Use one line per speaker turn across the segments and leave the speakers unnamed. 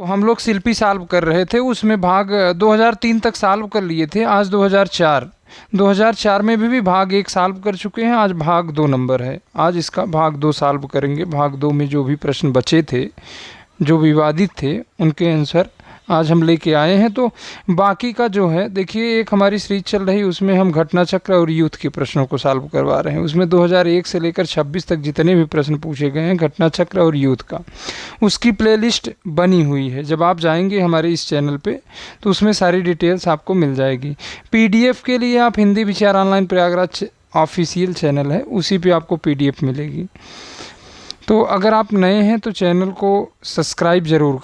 तो हम लोग शिल्पी सॉल्व कर रहे थे, उसमें भाग 2003 तक सॉल्व कर लिए थे। आज 2004 में भी भाग 1 सॉल्व कर चुके हैं। आज भाग 2 नंबर है, आज इसका भाग 2 सॉल्व करेंगे। भाग 2 में जो भी प्रश्न बचे थे, जो विवादित थे, उनके आंसर आज हम लेके आए हैं। तो बाकी का जो है देखिए, एक हमारी सीरीज चल रही, उसमें हम घटना चक्र और यूथ के प्रश्नों को सॉल्व करवा रहे हैं। उसमें 2001 से लेकर 26 तक जितने भी प्रश्न पूछे गए हैं घटना चक्र और यूथ का, उसकी प्लेलिस्ट बनी हुई है। जब आप जाएंगे हमारे इस चैनल पे तो उसमें सारी डिटेल्स आपको मिल जाएगी। पीडीएफ के लिए आप हिंदी विचार ऑनलाइन प्रयागराज ऑफिशियल चैनल है, उसी पे आपको पीडीएफ मिलेगी। तो अगर आप नए हैं तो चैनल को सब्सक्राइब ज़रूर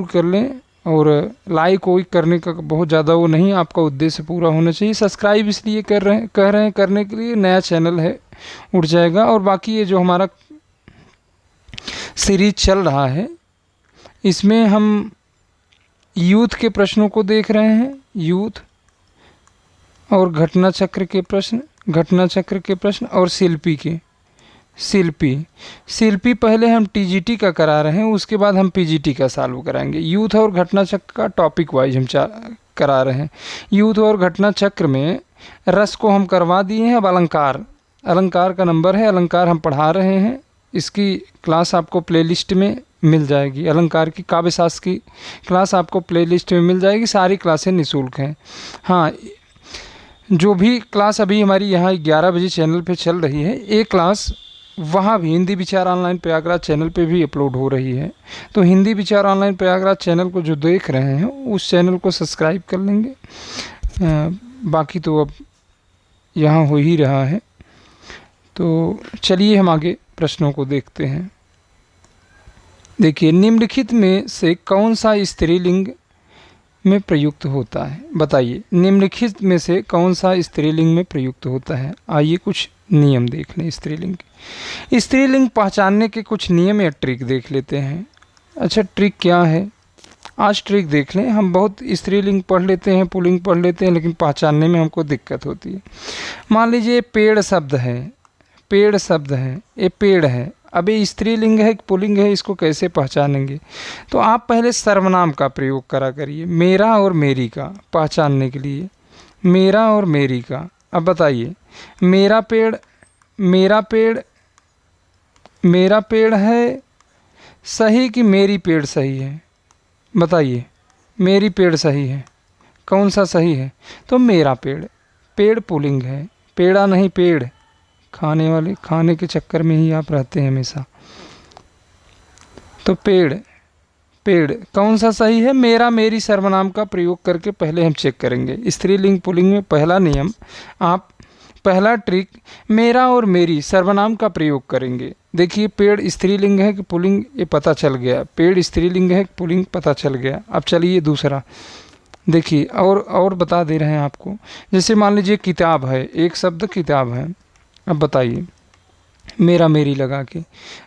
कर लें और लाइक वोइक करने का बहुत ज़्यादा वो नहीं, आपका उद्देश्य पूरा होना चाहिए। सब्सक्राइब इसलिए कह रहे हैं करने के लिए, नया चैनल है, उठ जाएगा। और बाकी ये जो हमारा सीरीज चल रहा है, इसमें हम यूथ के प्रश्नों को देख रहे हैं, यूथ और घटना चक्र के प्रश्न और शिल्पी पहले हम टीजीटी का करा रहे हैं, उसके बाद हम पीजीटी का सॉल्व कराएंगे। यूथ और घटना चक्र का टॉपिक वाइज हम करा रहे हैं। यूथ और घटना चक्र में रस को हम करवा दिए हैं। अब अलंकार का नंबर है, अलंकार हम पढ़ा रहे हैं। इसकी क्लास आपको प्लेलिस्ट में मिल जाएगी। अलंकार की काव्यशास्त्र की क्लास आपको प्लेलिस्ट में मिल जाएगी। सारी क्लासें निःशुल्क हैं। हाँ, जो भी क्लास अभी हमारी यहाँ 11 बजे चैनल पे चल रही है, एक क्लास वहाँ भी हिंदी विचार ऑनलाइन प्रयागराज चैनल पे भी अपलोड हो रही है। तो हिंदी विचार ऑनलाइन प्रयागराज चैनल को जो देख रहे हैं उस चैनल को सब्सक्राइब कर लेंगे। बाकी तो अब यहाँ हो ही रहा है। तो चलिए हम आगे प्रश्नों को देखते हैं। देखिए, निम्नलिखित में से कौन सा स्त्रीलिंग में प्रयुक्त होता है? बताइए, निम्नलिखित में से कौन सा स्त्रीलिंग में प्रयुक्त होता है? आइए कुछ नियम देख लें स्त्रीलिंग के। स्त्रीलिंग पहचानने के कुछ नियम या ट्रिक देख लेते हैं। अच्छा, ट्रिक क्या है? आज ट्रिक देख लें। हम बहुत स्त्रीलिंग पढ़ लेते हैं, पुल्लिंग पढ़ लेते हैं, लेकिन पहचानने में हमको दिक्कत होती है। मान लीजिए पेड़ शब्द है, ये पेड़ है। अब ये स्त्रीलिंग है कि पुल्लिंग है, इसको कैसे पहचानेंगे? तो आप पहले सर्वनाम का प्रयोग करा करिए, मेरा और मेरी का पहचानने के लिए, मेरा और मेरी का। अब बताइए, मेरा पेड़ है सही कि मेरी पेड़ सही है? बताइए, मेरी पेड़ सही है, कौन सा सही है? तो मेरा पेड़ पुल्लिंग है, पेड़ा नहीं पेड़। खाने के चक्कर में ही आप रहते हैं हमेशा। तो पेड़ कौन सा सही है? मेरा मेरी सर्वनाम का प्रयोग करके पहले हम चेक करेंगे। स्त्रीलिंग पुल्लिंग में पहला नियम, आप पहला ट्रिक मेरा और मेरी सर्वनाम का प्रयोग करेंगे। देखिए, पेड़ स्त्रीलिंग है कि पुल्लिंग, ये पता चल गया। पेड़ स्त्रीलिंग है कि पुल्लिंग, पता चल गया। अब चलिए दूसरा देखिए, और बता दे रहे हैं आपको। जैसे मान लीजिए किताब है, एक शब्द किताब है। अब बताइए, मेरा मेरी लगा के,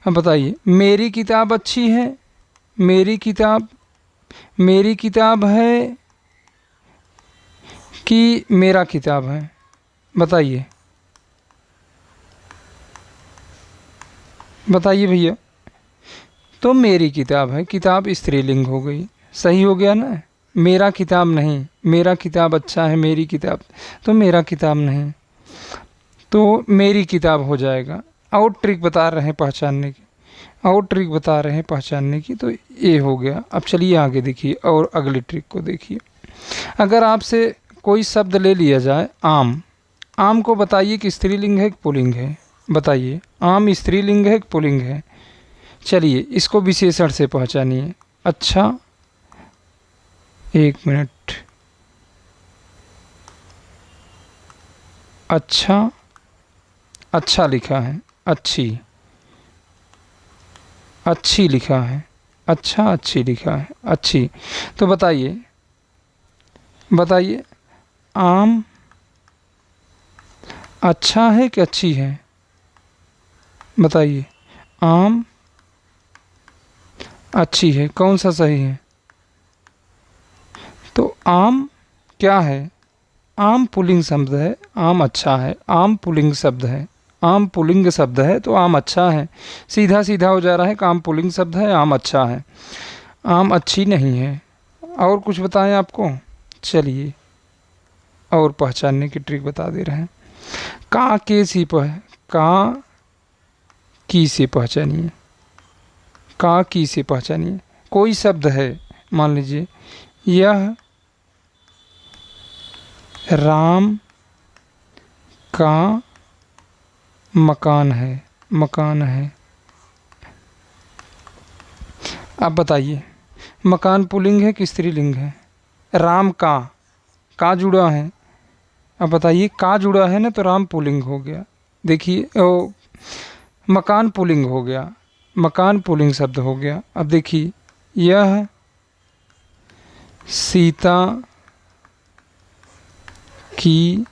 अब बताइए, मेरी किताब अच्छी है, मेरी किताब है कि मेरा किताब है? बताइए भैया। तो मेरी किताब है, किताब स्त्रीलिंग हो गई, सही हो गया ना। मेरा किताब नहीं, मेरा किताब अच्छा है, मेरी किताब, तो मेरा किताब नहीं, तो मेरी किताब हो जाएगा। और ट्रिक बता रहे हैं पहचानने की, तो ये हो गया। अब चलिए आगे देखिए और अगली ट्रिक को देखिए। अगर आपसे कोई शब्द ले लिया जाए, आम को बताइए कि स्त्रीलिंग है कि पुल्लिंग है? बताइए, आम स्त्रीलिंग है कि पुल्लिंग है? चलिए इसको विशेषण से पहचानिए। अच्छा, एक मिनट। अच्छा लिखा है, अच्छी लिखा है, अच्छी लिखा है, अच्छी। तो बताइए आम अच्छा है कि अच्छी है? बताइए, आम अच्छी है, कौन सा सही है? तो आम क्या है? आम पुल्लिंग शब्द है, आम अच्छा है। आम पुल्लिंग शब्द है, आम पुल्लिंग शब्द है, तो आम अच्छा है। सीधा हो जा रहा है कि आम पुल्लिंग शब्द है, आम अच्छा है। आम अच्छी नहीं है। और कुछ बताएं आपको? चलिए और पहचानने की ट्रिक बता दे रहे हैं। का के सी का की से पहचानिए, का की से पहचानिए। कोई शब्द है, मान लीजिए यह राम का मकान है, मकान है। अब बताइए मकान पुल्लिंग है कि स्त्रीलिंग है? राम का जुड़ा है। अब बताइए का जुड़ा है ना, तो राम पुल्लिंग हो गया। देखिए ओ मकान पुल्लिंग हो गया, मकान पुल्लिंग शब्द हो गया। अब देखिए यह सीता की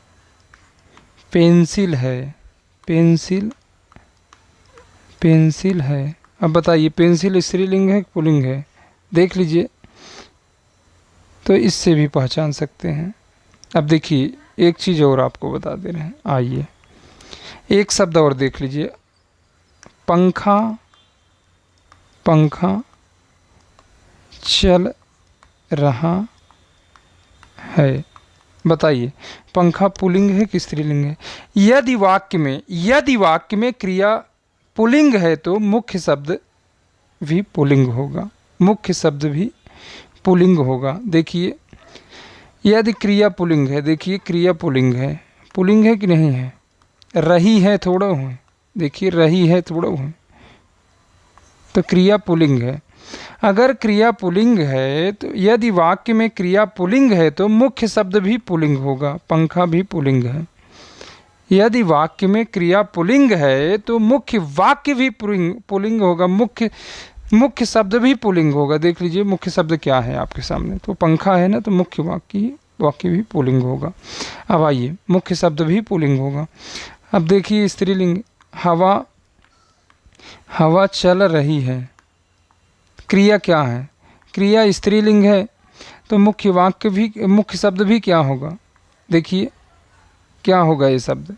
पेंसिल है, पेंसिल पेंसिल है। अब बताइए पेंसिल स्त्रीलिंग है कि पुल्लिंग है? देख लीजिए, तो इससे भी पहचान सकते हैं। अब देखिए एक चीज़ और आपको बता दे रहे हैं, आइए एक शब्द और देख लीजिए, पंखा, पंखा चल रहा है। बताइए पंखा पुल्लिंग है कि स्त्रीलिंग है? यदि वाक्य में क्रिया पुल्लिंग है तो मुख्य शब्द भी पुल्लिंग होगा, मुख्य शब्द भी पुल्लिंग होगा। देखिए यदि क्रिया पुल्लिंग है, देखिए क्रिया पुल्लिंग है कि नहीं है? रही है थोड़ा हुए, देखिए रही है थोड़ा हुए, तो क्रिया पुल्लिंग है। अगर क्रिया पुल्लिंग है तो यदि वाक्य में क्रिया पुल्लिंग है तो मुख्य शब्द भी पुल्लिंग होगा, पंखा भी पुल्लिंग है। यदि वाक्य में क्रिया पुल्लिंग है तो मुख्य वाक्य भी पुल्लिंग होगा, मुख्य शब्द भी पुल्लिंग होगा। देख लीजिए मुख्य शब्द क्या है आपके सामने, तो पंखा है ना, तो मुख्य वाक्य भी पुल्लिंग होगा। अब आइए मुख्य शब्द भी पुल्लिंग होगा। अब देखिए स्त्रीलिंग, हवा, हवा चल रही है। क्रिया क्या है? क्रिया स्त्रीलिंग है, तो मुख्य शब्द भी क्या होगा? देखिए क्या होगा ये शब्द?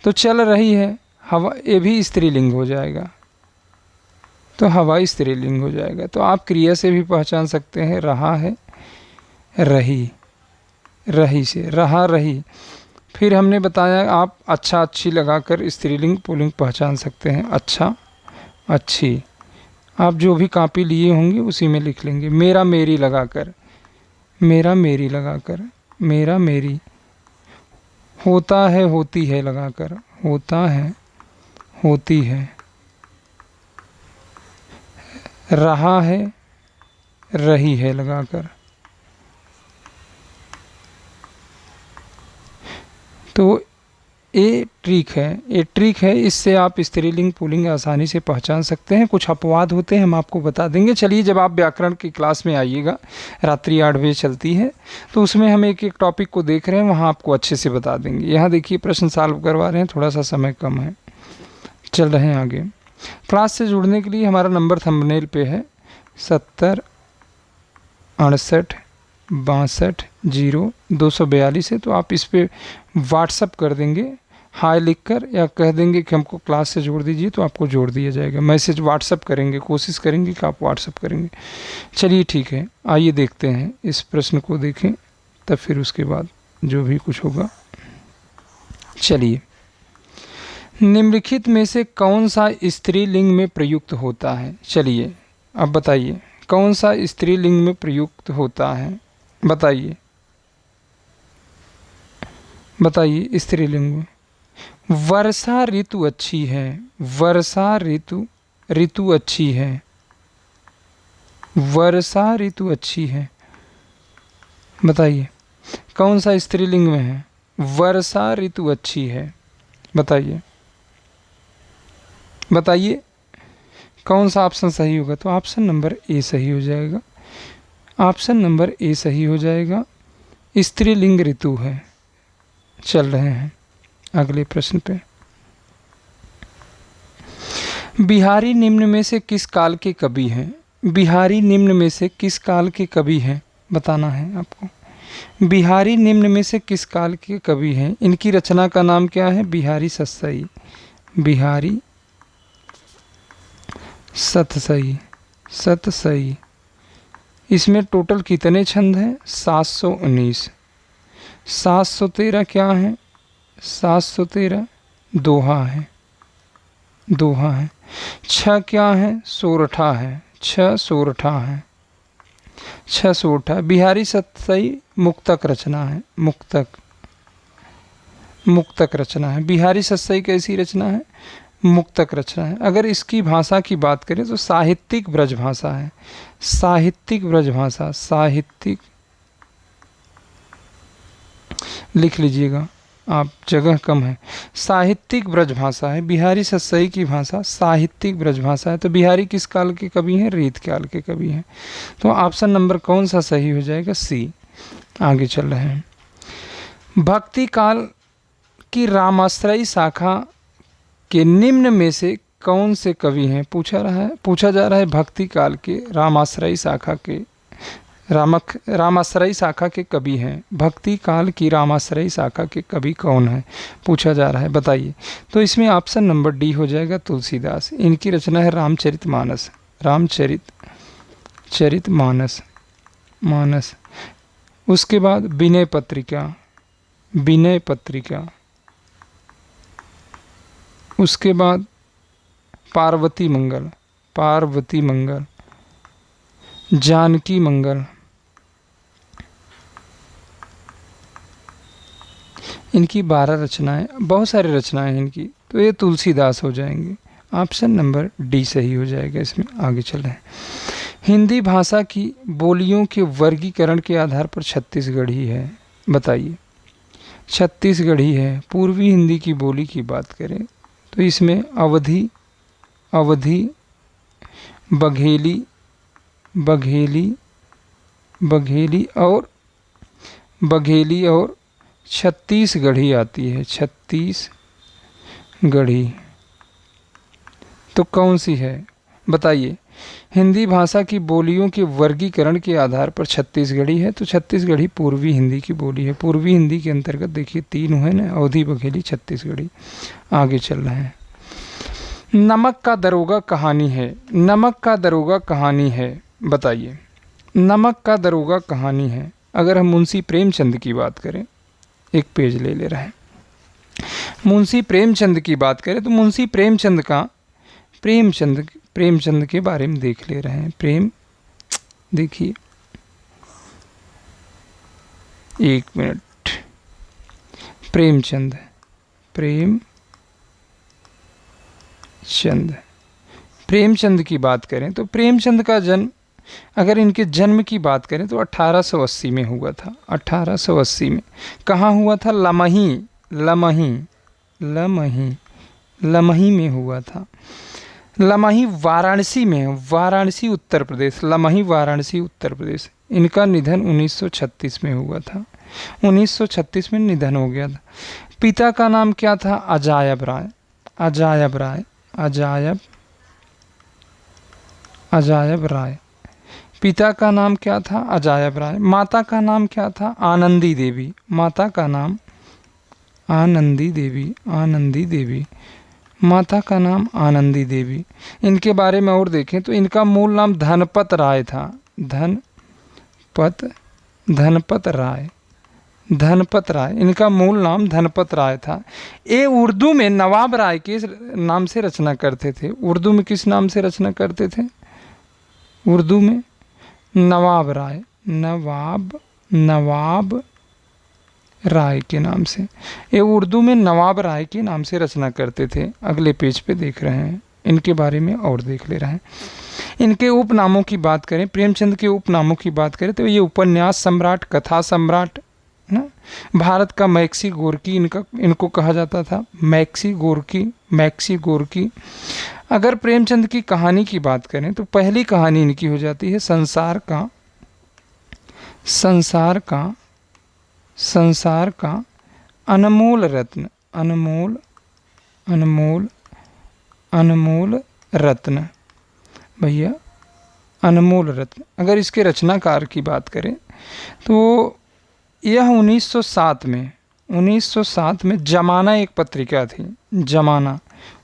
तो चल रही है, हवा, ये भी स्त्रीलिंग हो जाएगा, तो हवा स्त्रीलिंग हो जाएगा। तो आप क्रिया से भी पहचान सकते हैं, रहा है, रही, रही से रहा, रही। फिर हमने बताया आप अच्छा अच्छी लगाकर स्त्रीलिंग पुल्लिंग पहचान सकते हैं। अच्छा अच्छी, आप जो भी कॉपी लिए होंगे उसी में लिख लेंगे। मेरा मेरी लगाकर, मेरा मेरी लगाकर, मेरा मेरी। होता है होती है लगाकर, होता है होती है। रहा है रही है लगाकर। तो ये ट्रिक है, इससे आप स्त्रीलिंग पुल्लिंग आसानी से पहचान सकते हैं। कुछ अपवाद होते हैं, हम आपको बता देंगे। चलिए जब आप व्याकरण की क्लास में आइएगा, रात्रि 8 बजे चलती है, तो उसमें हम एक एक टॉपिक को देख रहे हैं, वहाँ आपको अच्छे से बता देंगे। यहाँ देखिए प्रश्न सॉल्व करवा रहे हैं, थोड़ा सा समय कम है, चल रहे हैं आगे। क्लास से जुड़ने के लिए हमारा नंबर थंबनेल पे है 70 68 62 0 242 है। तो आप इस पर व्हाट्सअप कर देंगे हाय लिखकर, या कह देंगे कि हमको क्लास से जोड़ दीजिए, तो आपको जोड़ दिया जाएगा। मैसेज व्हाट्सअप करेंगे, कोशिश करेंगे कि आप व्हाट्सअप करेंगे। चलिए ठीक है, आइए देखते हैं इस प्रश्न को, देखें तब फिर उसके बाद जो भी कुछ होगा। चलिए, निम्नलिखित में से कौन सा स्त्रीलिंग में प्रयुक्त होता है? चलिए अब बताइए कौन सा स्त्रीलिंग में प्रयुक्त होता है? बताइए बताइए स्त्रीलिंग में। वर्षा ऋतु अच्छी है, वर्षा ऋतु अच्छी है, वर्षा ऋतु अच्छी है। बताइए कौन सा स्त्रीलिंग में है? वर्षा ऋतु अच्छी है। बताइए बताइए कौन सा ऑप्शन सही होगा? तो ऑप्शन नंबर ए सही हो जाएगा, ऑप्शन नंबर ए सही हो जाएगा। स्त्रीलिंग ऋतु है। चल रहे हैं अगले प्रश्न पे। बिहारी निम्न में से किस काल के कवि हैं? बिहारी निम्न में से किस काल के कवि हैं बताना है आपको। बिहारी निम्न में से किस काल के कवि हैं? इनकी रचना का नाम क्या है? बिहारी सतसई, बिहारी सतसई, सतसई। इसमें टोटल कितने छंद हैं? 719। 713 क्या है? 713 दोहा है, दोहा है। 6 क्या है? सोरठा है, 6 सोरठा है, 6 सोरठा। बिहारी सतसई मुक्तक रचना है, मुक्तक, मुक्तक रचना है। बिहारी सतसई कैसी रचना है? मुक्तक रचना है। अगर इसकी भाषा की बात करें तो साहित्यिक ब्रज भाषा है, साहित्यिक ब्रज भाषा, साहित्यिक, लिख लीजिएगा आप, जगह कम है। साहित्यिक ब्रज भाषा है बिहारी सतसई की भाषा, साहित्यिक ब्रज भाषा है। तो बिहारी किस काल के कवि हैं? रीत काल के कवि हैं। तो ऑप्शन नंबर कौन सा सही हो जाएगा? सी। आगे चल रहे हैं। भक्ति काल की रामाश्रयी शाखा के निम्न में से कौन से कवि हैं? पूछा जा रहा है भक्ति काल के रामाश्रयी शाखा के, रामाश्रयी शाखा के कवि हैं। भक्ति काल की रामाश्रयी शाखा के कवि कौन है? पूछा जा रहा है, बताइए। तो इसमें ऑप्शन नंबर डी हो जाएगा, तुलसीदास। इनकी रचना है रामचरितमानस, रामचरितमानस, मानस। उसके बाद विनय पत्रिका, विनय पत्रिका। उसके बाद पार्वती मंगल, पार्वती मंगल, जानकी मंगल। इनकी 12 रचनाएं, बहुत सारी रचनाएं हैं इनकी। तो ये तुलसीदास हो जाएंगे। ऑप्शन नंबर डी सही हो जाएगा इसमें। आगे चल रहे हैं। हिंदी भाषा की बोलियों के वर्गीकरण के आधार पर छत्तीसगढ़ी है, बताइए। छत्तीसगढ़ी है। पूर्वी हिंदी की बोली की बात करें तो इसमें अवधी, अवधी, बघेली, बघेली, बघेली और बघेली और छत्तीसगढ़ी आती है, छत्तीसगढ़ी। तो कौन सी है बताइए? हिंदी भाषा की बोलियों के वर्गीकरण के आधार पर छत्तीसगढ़ी है, तो छत्तीसगढ़ी पूर्वी हिंदी की बोली है। पूर्वी हिंदी के अंतर्गत देखिए 3 है ना, अवधी, बघेली, छत्तीसगढ़ी। आगे चल रहे हैं। नमक का दरोगा कहानी है, नमक का दरोगा कहानी है, बताइए। नमक का दरोगा कहानी है। अगर हम मुंशी प्रेमचंद की बात करें, एक पेज ले रहे हैं। मुंशी प्रेमचंद की बात करें तो मुंशी प्रेमचंद का, प्रेमचंद के बारे में देख ले रहे हैं। प्रेम, देखिए 1 मिनट। प्रेमचंद, प्रेमचंद की बात करें तो प्रेमचंद का जन्म, अगर इनके जन्म की बात करें तो 1880 में हुआ था। 1880 में कहाँ हुआ था? लमही, लमही, लमही, लमही में हुआ था। लमही वाराणसी में, वाराणसी उत्तर प्रदेश, लमही वाराणसी उत्तर प्रदेश। इनका निधन 1936 में हुआ था। 1936 में निधन हो गया था। पिता का नाम क्या था? अजायब राय, अजायब राय, अजायब राय। पिता का नाम क्या था? अजायब राय। माता का नाम क्या था? आनंदी देवी। माता का नाम आनंदी देवी, आनंदी देवी। माता का नाम आनंदी देवी। इनके बारे में और देखें तो इनका मूल नाम धनपत राय था। धनपत राय, धनपत राय। इनका मूल नाम धनपत राय था। ये उर्दू में नवाब राय के नाम से रचना करते थे। उर्दू में किस नाम से रचना करते थे? उर्दू में नवाब राय, नवाब राय के नाम से। ये उर्दू में नवाब राय के नाम से रचना करते थे। अगले पेज पे देख रहे हैं, इनके बारे में और देख ले रहे हैं। इनके उपनामों की बात करें, प्रेमचंद के उपनामों की बात करें तो ये उपन्यास सम्राट, कथा सम्राट ना, भारत का मैक्सी गोरकी इनको कहा जाता था। मैक्सी गोरकी। अगर प्रेमचंद की कहानी की बात करें तो पहली कहानी इनकी हो जाती है संसार का अनमोल रत्न, अनमोल रत्न। भैया अनमोल रत्न। अगर इसके रचनाकार की बात करें तो यह 1907 में जमाना एक पत्रिका थी, जमाना,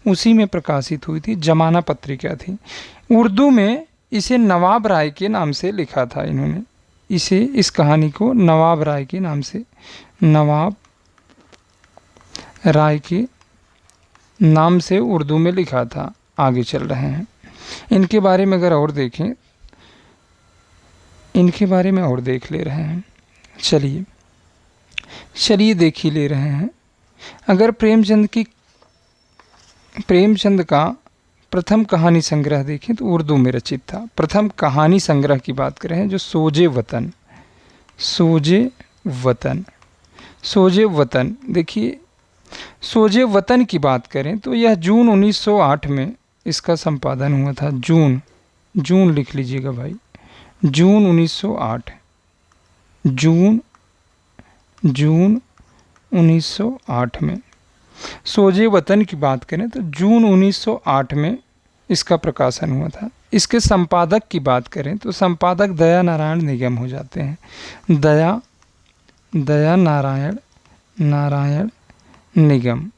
उसी में प्रकाशित हुई थी। जमाना पत्रिका थी। उर्दू में इसे नवाब राय के नाम से लिखा था इन्होंने, इस कहानी को नवाब राय के नाम से, नवाब राय के नाम से उर्दू में लिखा था। आगे चल रहे हैं, इनके बारे में अगर और देखें, इनके बारे में और देख ले रहे हैं। चलिए देख ही ले रहे हैं। अगर प्रेमचंद का प्रथम कहानी संग्रह देखें तो उर्दू में रचित था। प्रथम कहानी संग्रह की बात करें जो सोजे वतन, देखिए सोजे वतन की बात करें तो यह जून 1908 में इसका संपादन हुआ था। जून लिख लीजिएगा भाई, जून 1908, जून 1908 में। सोजे वतन की बात करें तो जून 1908 में इसका प्रकाशन हुआ था। इसके संपादक की बात करें तो संपादक दया नारायण निगम हो जाते हैं। दया नारायण निगम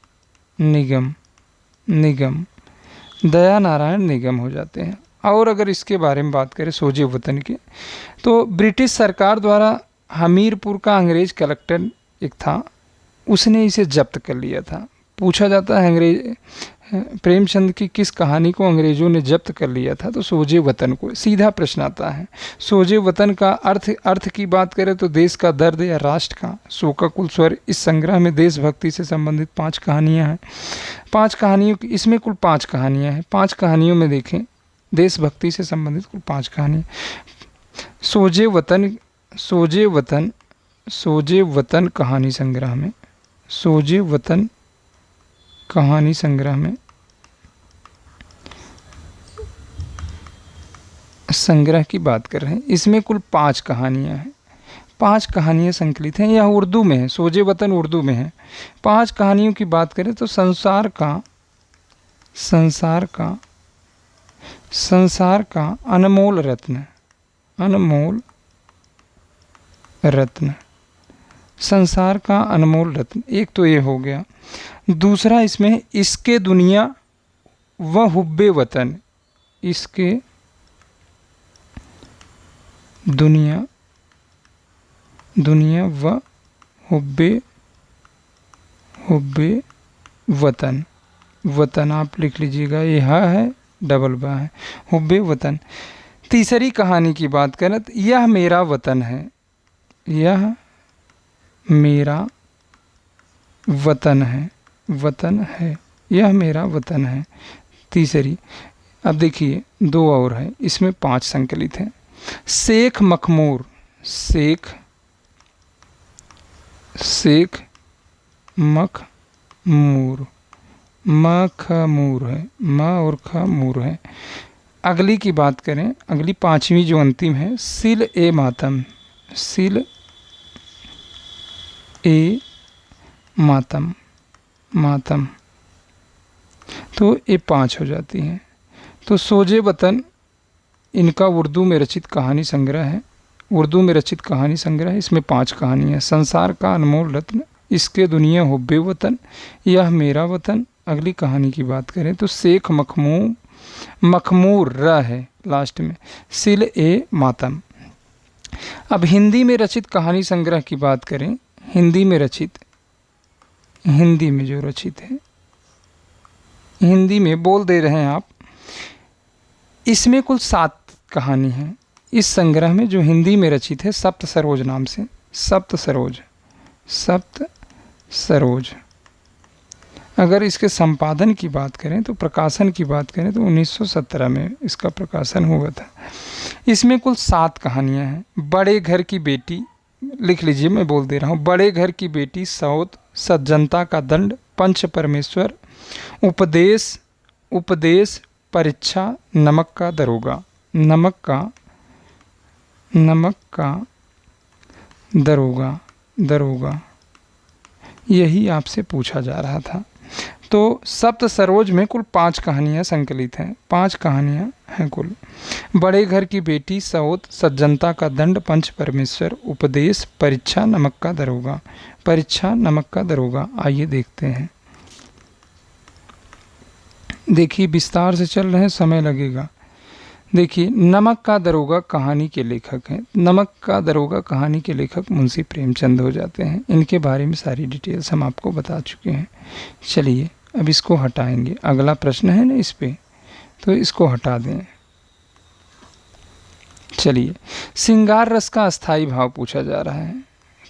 दया नारायण निगम हो जाते हैं। और अगर इसके बारे में बात करें सोजे वतन के, तो ब्रिटिश सरकार द्वारा हमीरपुर का अंग्रेज कलेक्टर एक था, उसने इसे जब्त कर लिया था। पूछा जाता है प्रेमचंद की किस कहानी को अंग्रेज़ों ने जब्त कर लिया था, तो सोजे वतन को। सीधा प्रश्न आता है। सोजे वतन का अर्थ की बात करें तो देश का दर्द या राष्ट्र का शोकाकुल स्वर। इस संग्रह में देशभक्ति से संबंधित 5 कहानियाँ हैं। 5 कहानियों की, इसमें कुल 5 कहानियाँ हैं। 5 कहानियों में देखें देशभक्ति से संबंधित कुल 5 कहानी। सोजे वतन कहानी संग्रह में, सोजे वतन कहानी संग्रह में संग्रह की बात कर रहे हैं। इसमें कुल 5 कहानियाँ हैं। 5 कहानियाँ संकलित हैं। यह उर्दू में है, सोजे वतन उर्दू में है। 5 कहानियों की बात करें तो संसार का अनमोल रत्न, संसार का अनमोल रत्न, एक तो ये हो गया। दूसरा इसमें इसके दुनिया व हुब्बे वतन, इसके दुनिया व हुब्बे वतन आप लिख लीजिएगा, ये है डबल बा है, हुब्बे वतन। तीसरी कहानी की बात करें तो यह मेरा वतन है, यह मेरा वतन है, यह मेरा वतन है। तीसरी। अब देखिए 2 और है, इसमें 5 संकलित हैं। शेख मखमूर है, म और ख मूर है। अगली की बात करें, अगली 5वीं जो अंतिम है, सिल ए मातम, तो ये 5 हो जाती हैं। तो सोजे वतन इनका उर्दू में रचित कहानी संग्रह है। इसमें 5 कहानियाँ। संसार का अनमोल रत्न, इसके दुनिया हुब्बे वतन, यह मेरा वतन। अगली कहानी की बात करें तो शेख मखमूर है लास्ट में, सिल ए मातम। अब हिंदी में रचित कहानी संग्रह की बात करें, हिंदी में जो रचित है, हिंदी में बोल दे रहे हैं आप, इसमें कुल 7 कहानी हैं। इस संग्रह में जो हिंदी में रचित है सप्त सरोज नाम से, सप्त सरोज। अगर इसके संपादन की बात करें तो प्रकाशन की बात करें तो 1917 में इसका प्रकाशन हुआ था। इसमें कुल 7 कहानियाँ हैं। बड़े घर की बेटी, लिख लीजिए, मैं बोल दे रहा हूँ। बड़े घर की बेटी, सौत, सज्जनता का दंड, पंच परमेश्वर, उपदेश, परीक्षा, नमक का दरोगा, यही आपसे पूछा जा रहा था। तो सप्त सरोज में कुल 5 कहानियाँ संकलित हैं। 5 कहानियाँ हैं कुल। बड़े घर की बेटी, सौत, सज्जनता का दंड, पंच परमेश्वर, उपदेश, परीक्षा, नमक का दरोगा। आइए देखते हैं। देखिए विस्तार से चल रहे हैं, समय लगेगा। देखिए, नमक का दरोगा कहानी के लेखक हैं। नमक का दरोगा कहानी के लेखक मुंशी प्रेमचंद हो जाते हैं। इनके बारे में सारी डिटेल्स हम आपको बता चुके हैं। चलिए अब इसको हटाएंगे, अगला प्रश्न है ना इस पे, तो इसको हटा दें। चलिए, श्रृंगार रस का अस्थाई भाव पूछा जा रहा है।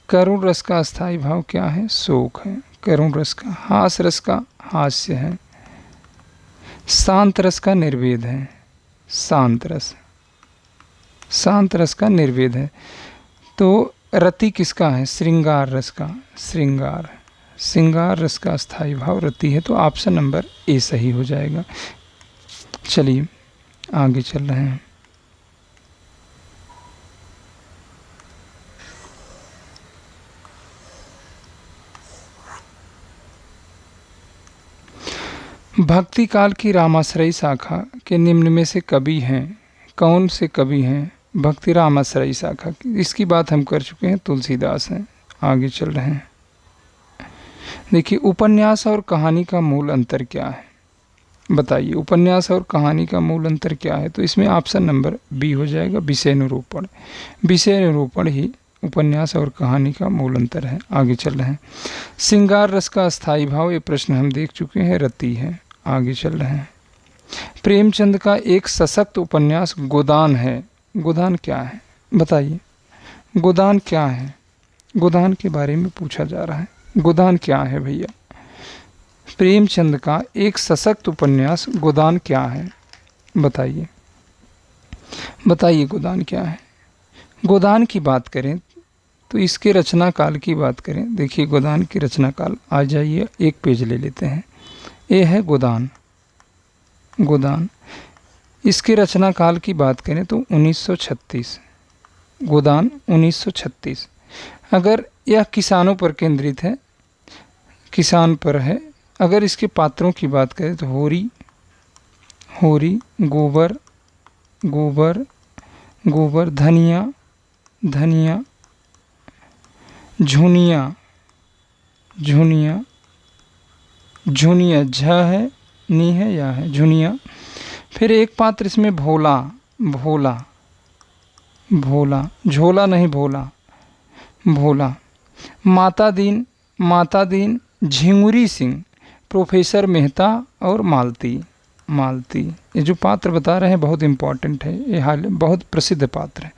करुण रस का अस्थाई भाव क्या है? शोक है। करुण रस का। हास रस का हास्य है। शांत रस का निर्वेद है। शांत रस। शांत रस का निर्वेद है। तो रति किसका है? श्रृंगार रस का। श्रृंगार। श्रृंगार रस का अस्थाई भाव रति है, तो ऑप्शन नंबर ए सही हो जाएगा। चलिए आगे चल रहे हैं। भक्ति काल की रामाश्रयी शाखा के निम्न में से कवि हैं? कौन से कवि हैं भक्ति रामाश्रयी शाखा की? इसकी बात हम कर चुके हैं, तुलसीदास हैं। आगे चल रहे हैं। देखिए, उपन्यास और कहानी का मूल अंतर क्या है? बताइए, उपन्यास और कहानी का मूल अंतर क्या है? तो इसमें ऑप्शन नंबर बी हो जाएगा, विषय निरूपण। विषय निरूपण ही उपन्यास और कहानी का मूल अंतर है। आगे चल रहे हैं। श्रृंगार रस का अस्थाई भाव, ये प्रश्न हम देख चुके हैं, रति है। आगे चल रहे हैं। प्रेमचंद का एक सशक्त उपन्यास गोदान है। गोदान क्या है? बताइए, गोदान क्या है? गोदान के बारे में पूछा जा रहा है। गोदान क्या है भैया? प्रेमचंद का एक सशक्त उपन्यास गोदान क्या है? बताइए, बताइए गोदान क्या है? गोदान की बात करें तो इसके रचना काल की बात करें। देखिए, गोदान की रचना काल, आ जाइए एक पेज ले लेते हैं। ये है गोदान। गोदान। इसके रचना काल की बात करें तो 1936। गोदान 1936। अगर यह किसानों पर केंद्रित है, किसान पर है। अगर इसके पात्रों की बात करें तो होरी, होरी, गोबर, गोबर, गोबर, धनिया, धनिया, झुनिया, झुनिया, झुनिया, झ है, नी है, या है, झुनिया। फिर एक पात्र इसमें भोला, भोला, भोला, झोला नहीं, भोला, भोला। माता दीन, माता दीन, झिंगुरी सिंह, प्रोफेसर मेहता और मालती, मालती। ये जो पात्र बता रहे हैं बहुत इम्पॉर्टेंट है, ये हाल बहुत प्रसिद्ध पात्र है।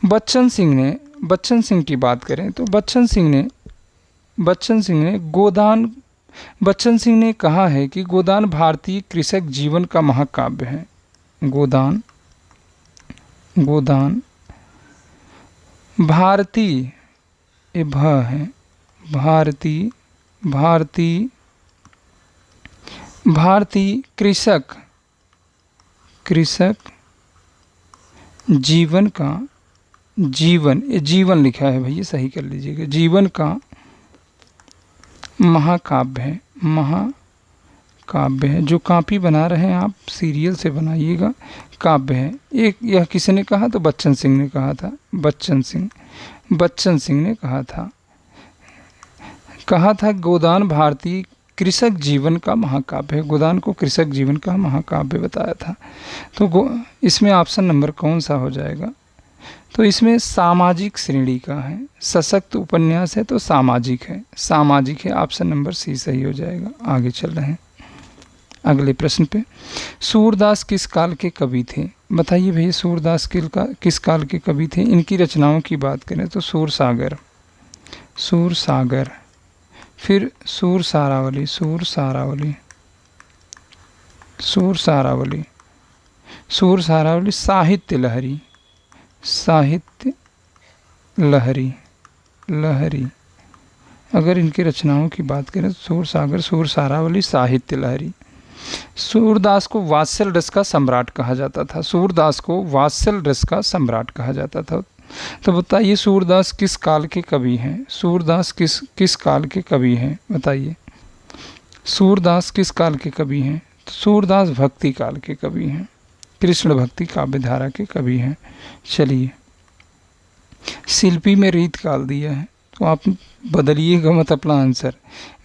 बच्चन सिंह ने, बच्चन सिंह की बात करें तो बच्चन सिंह ने गोदान, बच्चन सिंह ने कहा है कि गोदान भारतीय कृषक जीवन का महाकाव्य है। गोदान, गोदान भारतीय, ये भ है, भारतीय, भारतीय, भारतीय कृषक, कृषक जीवन का, जीवन, ये जीवन लिखा है भैया, सही कर लीजिएगा, जीवन का महाकाव्य है। महाकाव्य है। जो कॉपी बना रहे हैं आप सीरियल से बनाइएगा, काव्य है। एक यह किसने कहा? तो बच्चन सिंह ने कहा था। बच्चन सिंह, बच्चन सिंह ने कहा था, कहा था गोदान भारतीय कृषक जीवन का महाकाव्य है। गोदान को कृषक जीवन का महाकाव्य बताया था। तो इसमें ऑप्शन नंबर कौन सा हो जाएगा? तो इसमें सामाजिक श्रेणी का है। सशक्त उपन्यास है तो सामाजिक है, सामाजिक है। ऑप्शन नंबर सी सही हो जाएगा। आगे चल रहे हैं अगले प्रश्न पे। सूरदास किस काल के कवि थे? बताइए भैया, सूरदास किस काल के कवि थे? इनकी रचनाओं की बात करें तो सूरसागर, सूरसागर, फिर सूर सारावली, सूर सारावली, सूर सारावली, सूर सारावली, साहित्य लहरी, साहित्य लहरी, लहरी। अगर इनकी रचनाओं की बात करें तो सूर सागर, सूर सारावली, साहित्य लहरी। सूरदास को वात्सल रस का सम्राट कहा जाता था। सूरदास को वात्सल रस का सम्राट कहा जाता था। तो बताइए सूरदास किस काल के कवि हैं? सूरदास किस काल के कवि हैं? बताइए, सूरदास किस काल के कवि हैं? तो सूरदास भक्ति काल के कवि हैं, कृष्ण भक्ति काव्य धारा के कवि हैं। चलिए, शिल्पी में रीत काल दिया है तो आप बदलिएगा मत अपना आंसर।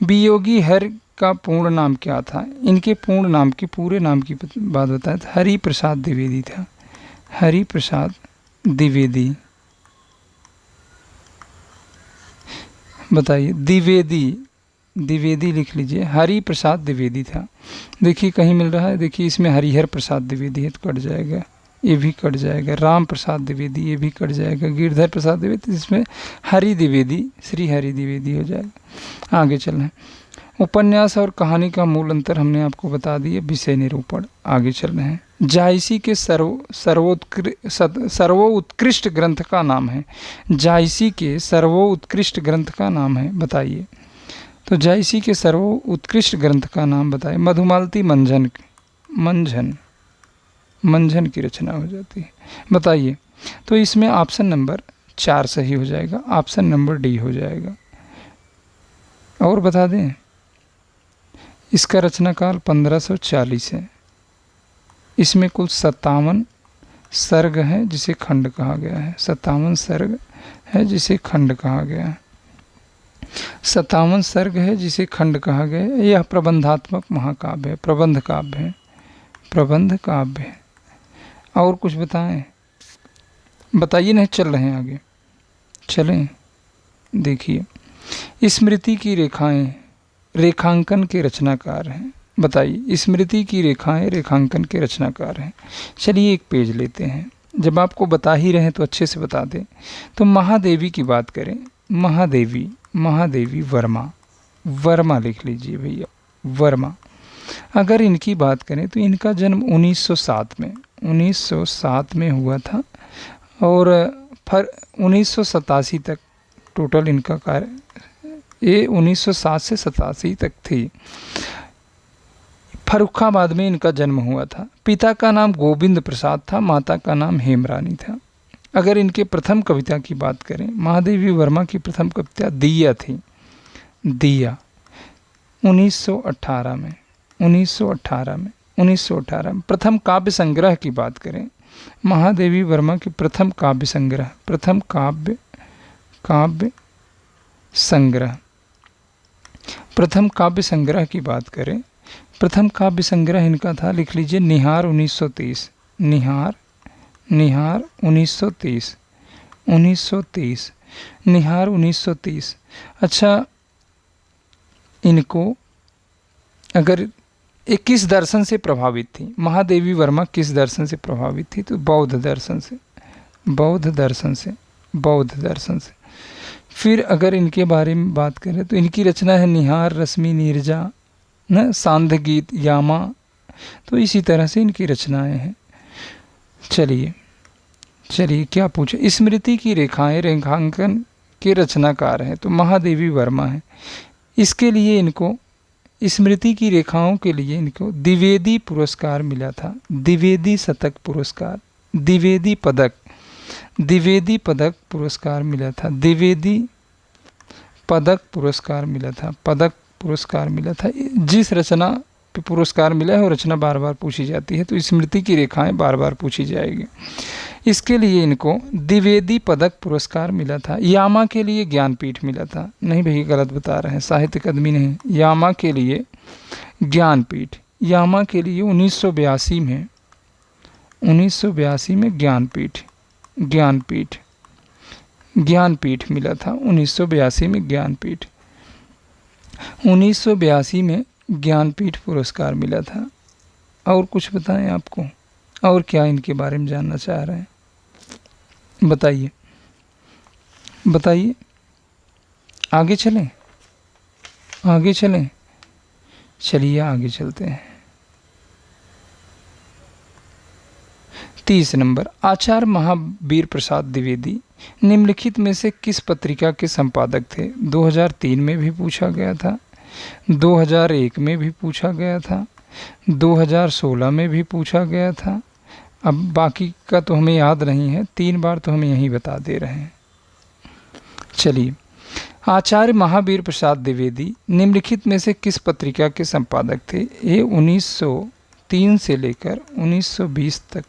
वियोगी हर का पूर्ण नाम क्या था? इनके पूर्ण नाम की, पूरे नाम की बात बताया था। हरि प्रसाद द्विवेदी था। हरि प्रसाद द्विवेदी। बताइए, द्विवेदी, द्विवेदी लिख लीजिए, हरि प्रसाद द्विवेदी था। देखिए कहीं मिल रहा है, देखिए इसमें हरिहर प्रसाद द्विवेदी है तो कट जाएगा, ये भी कट जाएगा। राम प्रसाद द्विवेदी, ये भी कट जाएगा। गिरधर प्रसाद द्विवेदी, इसमें हरि द्विवेदी, श्री हरि द्विवेदी हो जाएगा। आगे चल रहे हैं। उपन्यास और कहानी का मूल अंतर हमने आपको बता दिया। विषय निरूपण, आगे चल रहे हैं। जायसी के सर्वोत्कृष्ट ग्रंथ का नाम है। जायसी के सर्वोत्कृष्ट ग्रंथ का नाम है, बताइए। तो जायसी के सर्वोत्कृष्ट ग्रंथ का नाम बताइए। मधुमालती मंझन की रचना हो जाती है, बताइए। तो इसमें ऑप्शन नंबर 4 सही हो जाएगा, ऑप्शन नंबर डी हो जाएगा। और बता दें, इसका रचनाकाल 1540 है। इसमें कुल 57 सर्ग हैं जिसे खंड कहा गया है। 57 सर्ग है जिसे खंड कहा गया है। 57 सर्ग है जिसे खंड कहा गया है। यह प्रबंधात्मक महाकाव्य है, प्रबंध काव्य है, प्रबंध काव्य है। और कुछ बताएं, बताइए। नहीं, चल रहे हैं आगे, चलें। देखिए, स्मृति की रेखाएं रेखांकन के रचनाकार हैं, बताइए। स्मृति की रेखाएं रेखांकन के रचनाकार हैं। चलिए एक पेज लेते हैं, जब आपको बता ही रहे तो अच्छे से बता दें। तो महादेवी की बात करें, महादेवी वर्मा लिख लीजिए भैया, वर्मा। अगर इनकी बात करें तो इनका जन्म 1907 में हुआ था और 1987 तक टोटल इनका कार्य, ये 1907 से 87 तक थी। फर्रुखाबाद में इनका जन्म हुआ था। पिता का नाम गोविंद प्रसाद था, माता का नाम हेमरानी था। अगर इनके प्रथम कविता की बात करें, महादेवी वर्मा की प्रथम कविता दिया थी, दिया 1918 में। 1918 में प्रथम काव्य संग्रह की बात करें, महादेवी वर्मा की प्रथम काव्य संग्रह की बात करें, प्रथम काव्य संग्रह इनका था, लिख लीजिए, निहार 1930। निहार 1930। अच्छा, इनको अगर किस दर्शन से प्रभावित थी, महादेवी वर्मा किस दर्शन से प्रभावित थी? तो बौद्ध दर्शन से। फिर अगर इनके बारे में बात करें तो इनकी रचना है निहार, रश्मि, नीरजा, न सांध्य गीत, यामा। तो इसी तरह से इनकी रचनाएं हैं। चलिए क्या पूछे? स्मृति की रेखाएं रेखांकन के रचनाकार हैं, तो महादेवी वर्मा है। इसके लिए इनको, स्मृति की रेखाओं के लिए इनको द्विवेदी पुरस्कार मिला था, द्विवेदी शतक पुरस्कार, द्विवेदी पदक पुरस्कार मिला था, द्विवेदी पदक पुरस्कार मिला था। जिस रचना पे पुरस्कार मिला है वो रचना बार बार पूछी जाती है, तो स्मृति की रेखाएं बार बार पूछी जाएगी। इसके लिए इनको द्विवेदी पदक पुरस्कार मिला था। यामा के लिए ज्ञानपीठ मिला था। नहीं भैया, गलत बता रहे हैं, साहित्य अकादमी नहीं, यामा के लिए ज्ञानपीठ। यामा के लिए 1982 में ज्ञानपीठ मिला था। 1982 में ज्ञानपीठ 1982 में ज्ञानपीठ पुरस्कार मिला था। और कुछ बताएं आपको, और क्या इनके बारे में जानना चाह रहे हैं? बताइए। आगे चलें। चलिए आगे चलते हैं। 30 नंबर, आचार्य महावीर प्रसाद द्विवेदी निम्नलिखित में से किस पत्रिका के संपादक थे? 2003 में भी पूछा गया था, 2001 में भी पूछा गया था, 2016 में भी पूछा गया था। अब बाकी का तो हमें याद नहीं है, 3 बार तो हमें यही बता दे रहे हैं। चलिए, आचार्य महावीर प्रसाद द्विवेदी निम्नलिखित में से किस पत्रिका के संपादक थे? ये 1903 से लेकर 1920 तक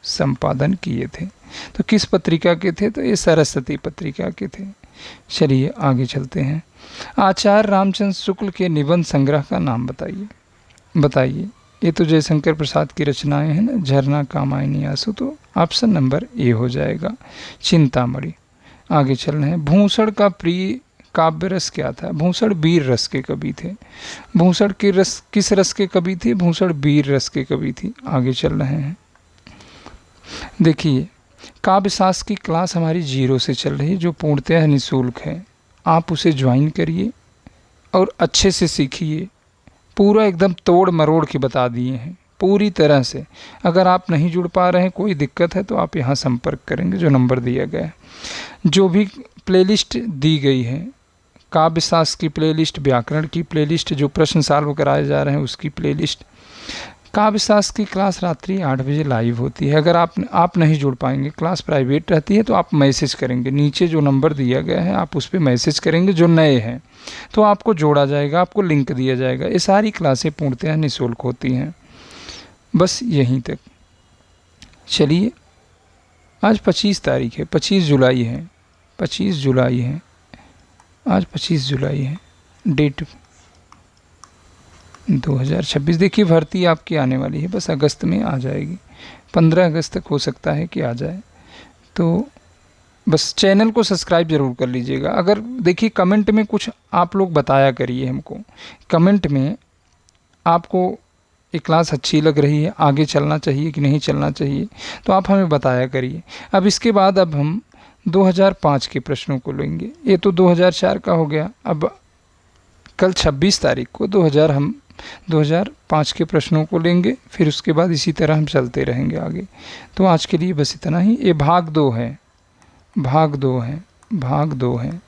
संपादन किए थे। तो किस पत्रिका के थे? तो ये सरस्वती पत्रिका के थे। चलिए आगे चलते हैं। आचार्य रामचंद्र शुक्ल के निबंध संग्रह का नाम बताइए। ये तो जयशंकर प्रसाद की रचनाएं हैं ना, झरना, कामायनी, आंसू। तो ऑप्शन नंबर ए हो जाएगा, चिंतामणि। आगे चल रहे हैं। भूषण का प्रिय काव्य रस क्या था? भूषण वीर रस के कवि थे। भूषण के रस किस रस के कवि थे? भूषण वीर रस के कवि थी। आगे चल रहे हैं। देखिए, काव्य शास्त्र की क्लास हमारी 0 से चल रही है, जो पूर्णतः निःशुल्क है। आप उसे ज्वाइन करिए और अच्छे से सीखिए। पूरा एकदम तोड़ मरोड़ के बता दिए हैं पूरी तरह से। अगर आप नहीं जुड़ पा रहे हैं, कोई दिक्कत है, तो आप यहाँ संपर्क करेंगे जो नंबर दिया गया है। जो भी प्लेलिस्ट दी गई है, काव्य शास्त्र की प्लेलिस्ट, व्याकरण की प्लेलिस्ट, जो प्रश्न सॉल्व कराए जा रहे हैं उसकी प्लेलिस्ट। काव्य शास्त्र की क्लास रात्रि 8 बजे लाइव होती है। अगर आप नहीं जुड़ पाएंगे, क्लास प्राइवेट रहती है, तो आप मैसेज करेंगे। नीचे जो नंबर दिया गया है आप उस पर मैसेज करेंगे जो नए हैं, तो आपको जोड़ा जाएगा, आपको लिंक दिया जाएगा। ये सारी क्लासें पूर्णतः निःशुल्क होती हैं। बस यहीं तक। चलिए, आज 25 तारीख है, 25 जुलाई है, 25 जुलाई है, आज 25 जुलाई है, डेट 2026। देखिए, भर्ती आपकी आने वाली है, बस अगस्त में आ जाएगी। 15 अगस्त तक हो सकता है कि आ जाए। तो बस चैनल को सब्सक्राइब ज़रूर कर लीजिएगा। अगर देखिए, कमेंट में कुछ आप लोग बताया करिए हमको। कमेंट में आपको ये क्लास अच्छी लग रही है, आगे चलना चाहिए कि नहीं चलना चाहिए, तो आप हमें बताया करिए। अब इसके बाद अब हम 2005 के प्रश्नों को लेंगे। ये तो 2004 का हो गया। अब कल 26 तारीख को 2005 के प्रश्नों को लेंगे, फिर उसके बाद इसी तरह हम चलते रहेंगे आगे। तो आज के लिए बस इतना ही। ये भाग 2 है, भाग 2 है, भाग 2 है।